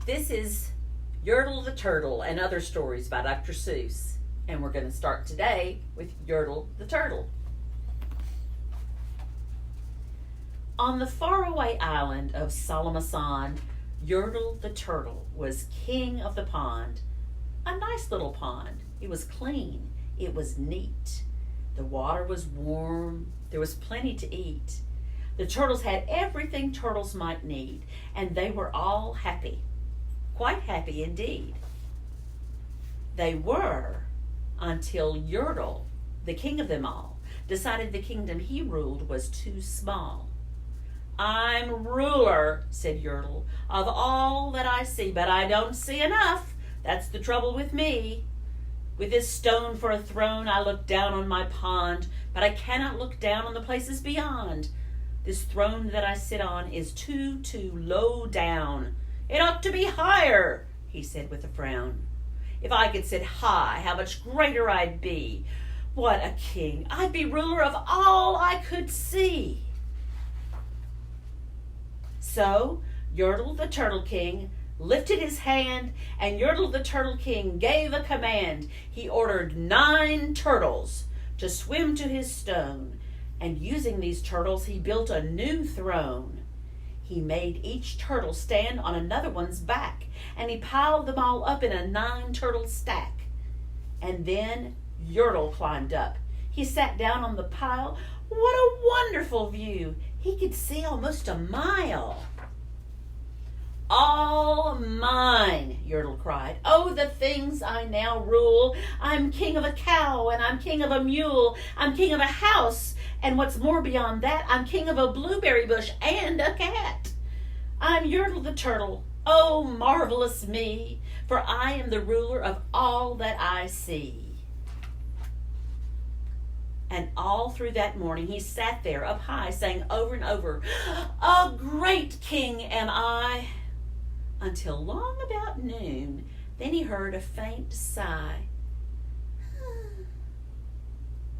This is Yertle the Turtle and Other Stories by Dr. Seuss. And we're going to start today with Yertle the Turtle. On the faraway island of Salamasan, Yertle the Turtle was king of the pond. A nice little pond. It was clean. It was neat. The water was warm. There was plenty to eat. The turtles had everything turtles might need, and they were all happy. Quite happy indeed. They were until Yertle, the king of them all, decided the kingdom he ruled was too small. I'm ruler, said Yertle, of all that I see, but I don't see enough. That's the trouble with me. With this stone for a throne, I look down on my pond, but I cannot look down on the places beyond. This throne that I sit on is too low down. It ought to be higher, he said with a frown. If I could sit high, how much greater I'd be. What a king! I'd be ruler of all I could see. So Yertle the Turtle King lifted his hand, and Yertle the Turtle King gave a command. He ordered 9 turtles to swim to his stone, and using these turtles he built a new throne. He made each turtle stand on another one's back, and he piled them all up in a 9-turtle stack. And then Yertle climbed up. He sat down on the pile. What a wonderful view! He could see almost a mile. All mine, Yertle cried. Oh, the things I now rule. I'm king of a cow, and I'm king of a mule. I'm king of a house, and what's more beyond that, I'm king of a blueberry bush and a cat. I'm Yertle the Turtle. Oh, marvelous me, for I am the ruler of all that I see. And all through that morning he sat there up high, saying over and over, a great king am I. Until long about noon, then he heard a faint sigh.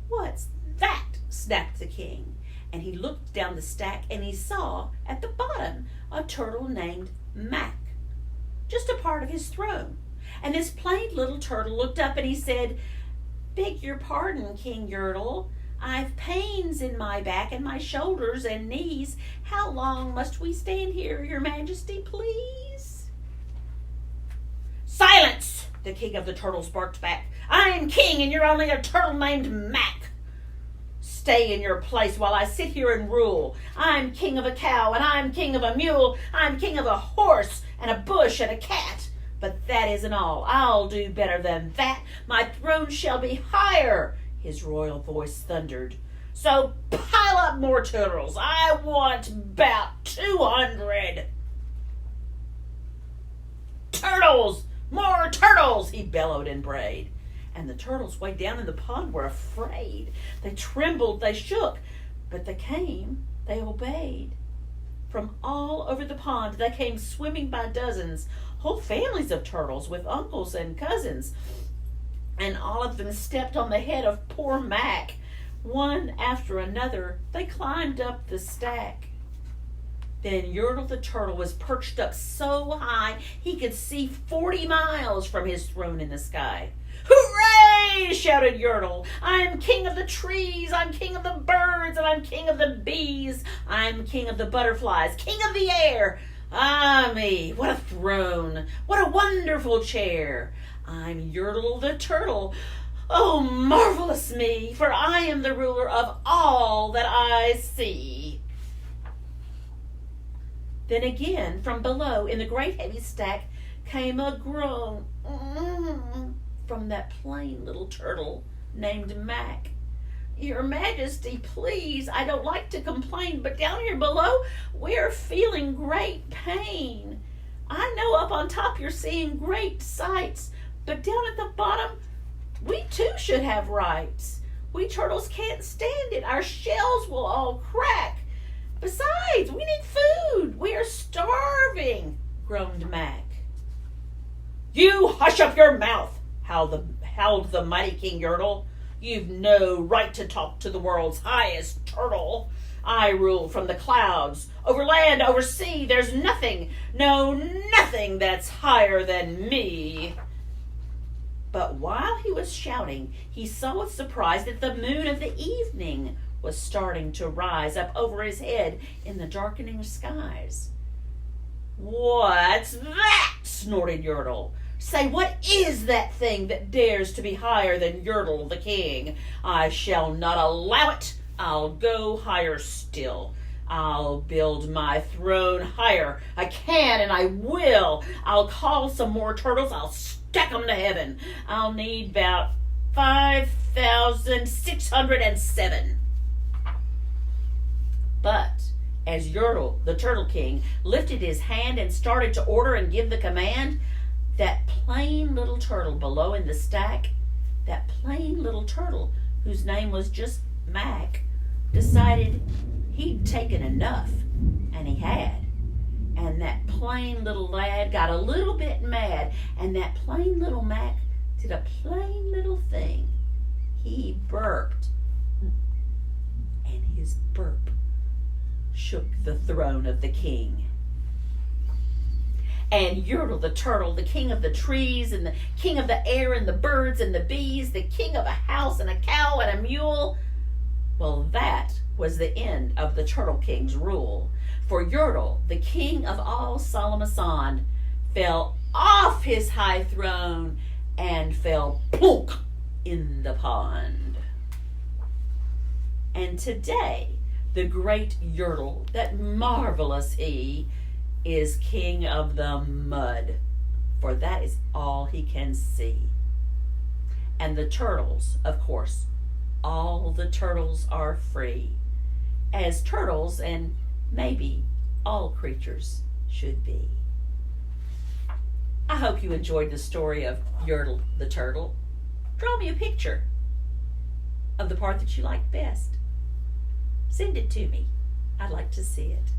What's that? Snapped the king. And he looked down the stack, and he saw at the bottom a turtle named Mac, just a part of his throne. And this plain little turtle looked up, and he said, beg your pardon, King Yertle. I've pains in my back and my shoulders and knees. How long must we stand here, your majesty, please? Silence! The king of the turtles barked back. I'm king, and you're only a turtle named Mac. Stay in your place while I sit here and rule. I'm king of a cow, and I'm king of a mule. I'm king of a horse and a bush and a cat. But that isn't all. I'll do better than that. My throne shall be higher, his royal voice thundered. So pile up more turtles. I want about 200. Turtles! More turtles! He bellowed and brayed. And the turtles way down in the pond were afraid. They trembled, they shook, but they came, they obeyed. From all over the pond they came swimming by dozens, whole families of turtles with uncles and cousins. And all of them stepped on the head of poor Mac. One after another, they climbed up the stack. Then Yertle the Turtle was perched up so high he could see 40 miles from his throne in the sky. Hooray! Shouted Yertle. I'm king of the trees, I'm king of the birds, and I'm king of the bees. I'm king of the butterflies, king of the air. Ah me, what a throne, what a wonderful chair. I'm Yertle the Turtle. Oh, marvelous me, for I am the ruler of all that I see. Then again, from below, in the great heavy stack, came a groan from that plain little turtle named Mac. Your Majesty, please, I don't like to complain, but down here below, we're feeling great pain. I know up on top you're seeing great sights, but down at the bottom, we too should have rights. We turtles can't stand it. Our shells will all crack. Besides, we need food. We are starving, groaned Mac. You hush up your mouth, howled the mighty King Yertle. You've no right to talk to the world's highest turtle. I rule from the clouds. Over land, over sea, there's nothing, no, nothing that's higher than me. But while he was shouting, he saw with surprise that the moon of the evening was starting to rise up over his head in the darkening skies. "What's that?" snorted Yertle. "Say, what is that thing that dares to be higher than Yertle the king? I shall not allow it. I'll go higher still. I'll build my throne higher. I can and I will. I'll call some more turtles. I'll stack 'em to heaven. I'll need about 5,607. But as Yertle, the Turtle King, lifted his hand and started to order and give the command, that plain little turtle below in the stack, that plain little turtle whose name was just Mac, decided he'd taken enough, and he had. And that plain little lad got a little bit mad, and that plain little Mac did a plain little thing. He burped, and his burp shook the throne of the king. And Yertle the turtle, the king of the trees and the king of the air and the birds and the bees, the king of a house and a cow and a mule, well, that was the end of the Turtle King's rule. For Yertle, the king of all Salamasand, fell off his high throne and fell plunk in the pond. And today, the great Yertle, that marvelous he, is king of the mud, for that is all he can see. And the turtles, of course, all the turtles are free, as turtles and maybe all creatures should be. I hope you enjoyed the story of Yertle the turtle. Draw me a picture of the part that you liked best. Send it to me. I'd like to see it.